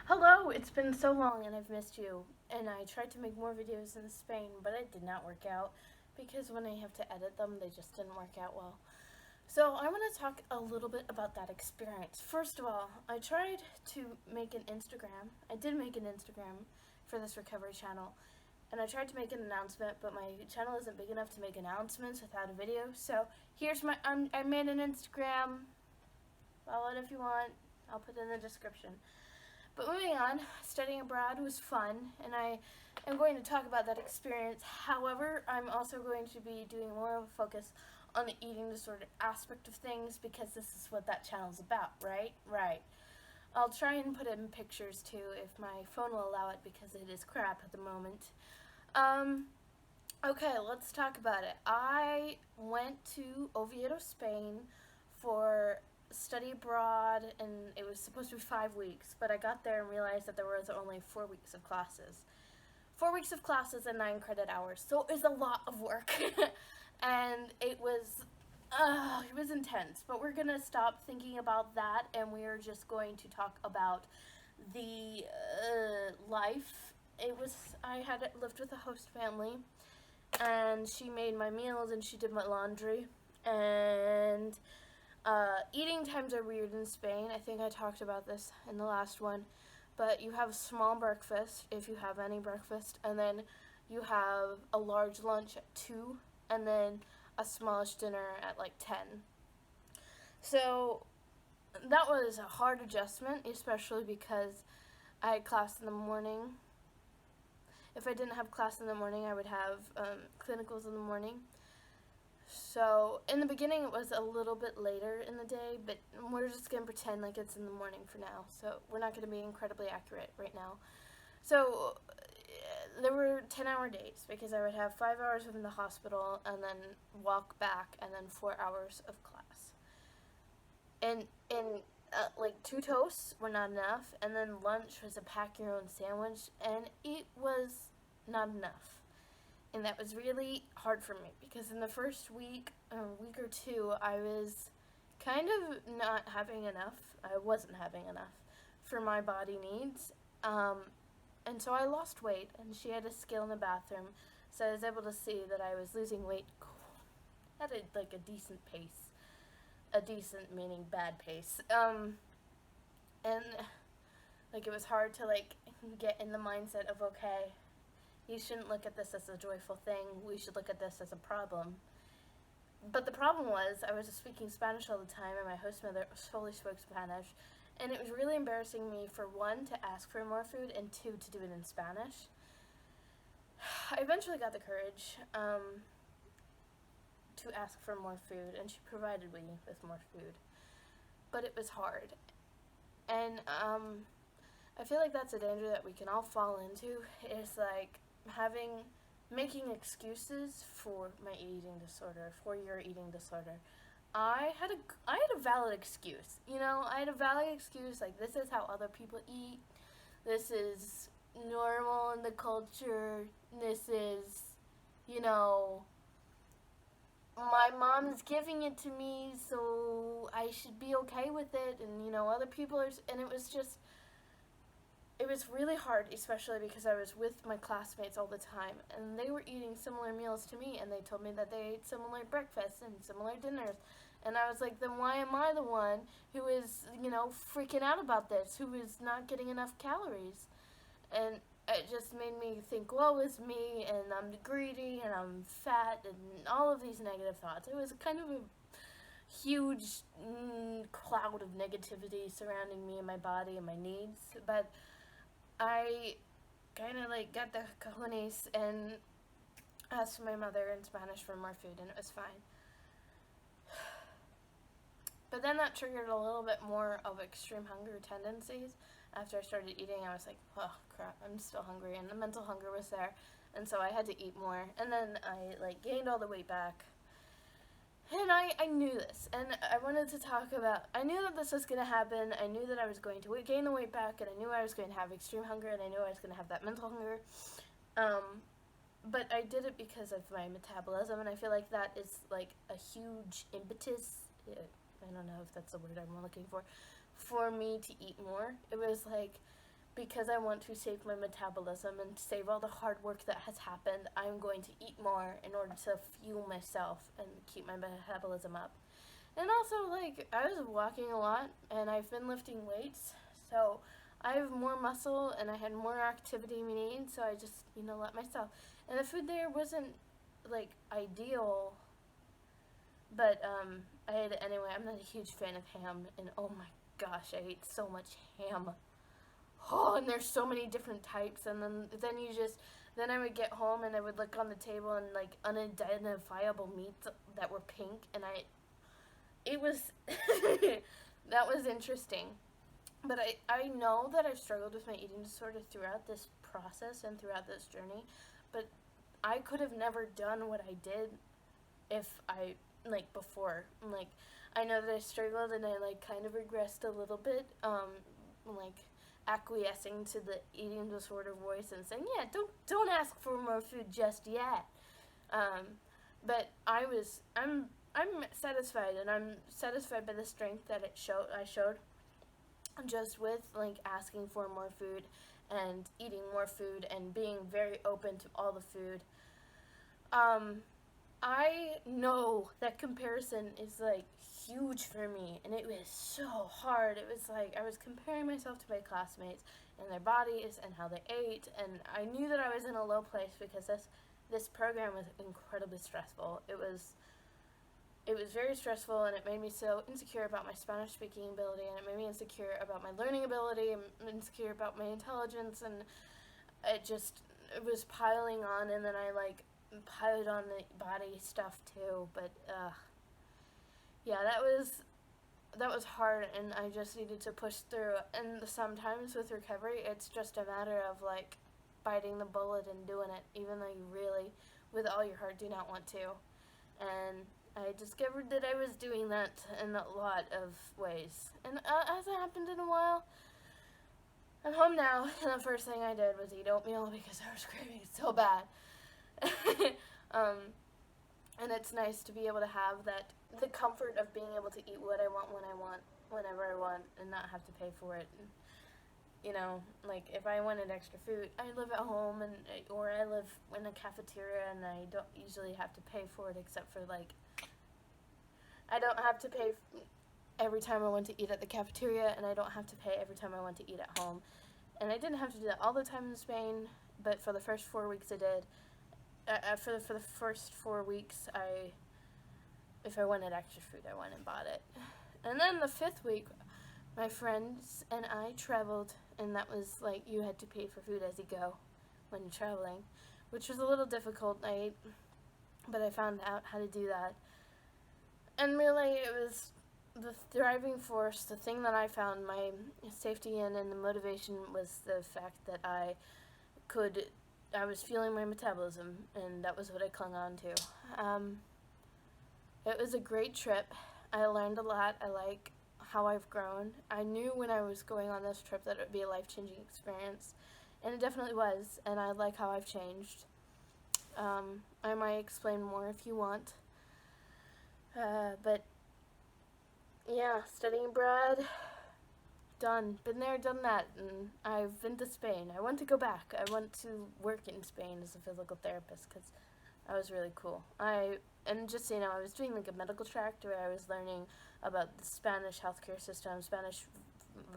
Hello, it's been so long and I've missed you. And I tried to make more videos in Spain, but it did not work out because when I have to edit them, they just didn't work out well. So I want to talk a little bit about that experience. First of all, I tried to make an Instagram. I did make an Instagram for this recovery channel. And I tried to make an announcement, but my channel isn't big enough to make announcements without a video. So here's I made an Instagram. Follow it if you want. I'll put it in the description. But moving on, studying abroad was fun, and I am going to talk about that experience. However, I'm also going to be doing more of a focus on the eating disorder aspect of things because this is what that channel's about, right? Right. I'll try and put in pictures too if my phone will allow it because it is crap at the moment. Um, okay, let's talk about it. I went to Oviedo, Spain for study abroad, and it was supposed to be 5 weeks, but I got there and realized that there was only 4 weeks of classes. 4 weeks of classes and 9 credit hours, so it was a lot of work. And it was intense, but we're gonna stop thinking about that and we are just going to talk about the life. I had lived with a host family and she made my meals and she did my laundry, and eating times are weird in Spain. I think I talked about this in the last one. But you have a small breakfast, if you have any breakfast, and then you have a large lunch at 2, and then a smallish dinner at like 10. So that was a hard adjustment, especially because I had class in the morning. If I didn't have class in the morning, I would have clinicals in the morning. So in the beginning it was a little bit later in the day, but we're just going to pretend like it's in the morning for now. So we're not going to be incredibly accurate right now. So there were 10-hour days because I would have 5 hours in the hospital and then walk back and then 4 hours of class. And like 2 toasts were not enough, and then lunch was a pack your own sandwich, and it was not enough. And that was really hard for me because in the first week or two, I was kind of not having enough. I wasn't having enough for my body needs. And so I lost weight, and she had a scale in the bathroom, so I was able to see that I was losing weight at a decent pace. A decent meaning bad pace. And like it was hard to like get in the mindset of, okay, you shouldn't look at this as a joyful thing. We should look at this as a problem. But the problem was I was speaking Spanish all the time, and my host mother solely spoke Spanish. And it was really embarrassing me, for one, to ask for more food, and two, to do it in Spanish. I eventually got the courage to ask for more food, and she provided me with more food. But it was hard. And I feel like that's a danger that we can all fall into, is like making excuses for my eating disorder, for your eating disorder. I had a valid excuse. I had a valid excuse, like, this is how other people eat. This is normal in the culture. This is, you know, my mom's giving it to me, so I should be okay with it. And other people are, and it was really hard, especially because I was with my classmates all the time, and they were eating similar meals to me, and they told me that they ate similar breakfasts and similar dinners. And I was like, then why am I the one who is, freaking out about this, who is not getting enough calories? And it just made me think, woe is me, and I'm greedy, and I'm fat, and all of these negative thoughts. It was kind of a huge cloud of negativity surrounding me and my body and my needs. But I kind of like got the cojones and asked my mother in Spanish for more food, and it was fine. But then that triggered a little bit more of extreme hunger tendencies. After I started eating, I was like, oh crap, I'm still hungry, and the mental hunger was there, and so I had to eat more. And then I like gained all the weight back. And I knew this, and I wanted to talk about, I knew that this was going to happen. I knew that I was going to gain the weight back, and I knew I was going to have extreme hunger, and I knew I was going to have that mental hunger. But I did it because of my metabolism, and I feel like that is like a huge impetus. I don't know if that's the word I'm looking for me to eat more. It was like because I want to save my metabolism and save all the hard work that has happened, I'm going to eat more in order to fuel myself and keep my metabolism up. And also, like, I was walking a lot and I've been lifting weights, so I have more muscle and I had more activity needs, so I just, let myself. And the food there wasn't, like, ideal, but I ate it anyway. I'm not a huge fan of ham, and oh my gosh, I ate so much ham. Oh, and there's so many different types, and then I would get home and I would look on the table and, like, unidentifiable meats that were pink, and it was, that was interesting. But I know that I've struggled with my eating disorder throughout this process and throughout this journey, but I could have never done what I did if I, like, before. Like, I know that I struggled and I, like, kind of regressed a little bit, like, acquiescing to the eating disorder voice and saying, yeah, don't ask for more food just yet. But I'm satisfied, and I'm satisfied by the strength that I showed just with, like, asking for more food and eating more food and being very open to all the food. I know that comparison is, like, huge for me, and it was so hard. It was like I was comparing myself to my classmates and their bodies and how they ate, and I knew that I was in a low place because this program was incredibly stressful. It was very stressful, and it made me so insecure about my Spanish speaking ability, and it made me insecure about my learning ability, and insecure about my intelligence, and it was piling on, and then I, like, piled on the body stuff too. But yeah, that was hard, and I just needed to push through. And sometimes with recovery, it's just a matter of, like, biting the bullet and doing it, even though you really, with all your heart, do not want to. And I discovered that I was doing that in a lot of ways. And as it happened in a while, I'm home now, and the first thing I did was eat oatmeal because I was craving it so bad. And it's nice to be able to have the comfort of being able to eat what I want, when I want, whenever I want, and not have to pay for it. And, like, if I wanted extra food, I live at home, or I live in a cafeteria, and I don't usually have to pay for it, except for, like, I don't have to pay every time I want to eat at the cafeteria, and I don't have to pay every time I want to eat at home. And I didn't have to do that all the time in Spain, but for the first 4 weeks I did. For the first 4 weeks, if I wanted extra food, I went and bought it. And then the 5th week, my friends and I traveled, and that was, like, you had to pay for food as you go when you're traveling, which was a little difficult, but I found out how to do that. And really, it was the driving force, the thing that I found my safety in and the motivation was the fact that I was feeling my metabolism, and that was what I clung on to. It was a great trip. I learned a lot. I like how I've grown. I knew when I was going on this trip that it would be a life-changing experience, and it definitely was, and I like how I've changed. I might explain more if you want. But yeah, studying abroad, done. Been there, done that, and I've been to Spain. I want to go back. I want to work in Spain as a physical therapist because that was really cool. And just so you know, I was doing, like, a medical track where I was learning about the Spanish healthcare system, Spanish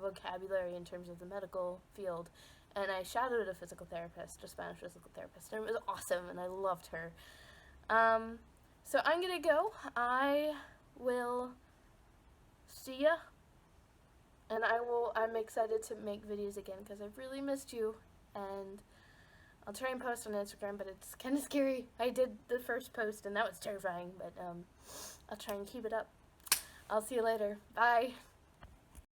vocabulary in terms of the medical field, and I shadowed a physical therapist, a Spanish physical therapist, and it was awesome, and I loved her. So I'm gonna go. I will see ya, and I'm excited to make videos again because I've really missed you, and I'll try and post on Instagram, but it's kind of scary. I did the first post, and that was terrifying, but I'll try and keep it up. I'll see you later. Bye.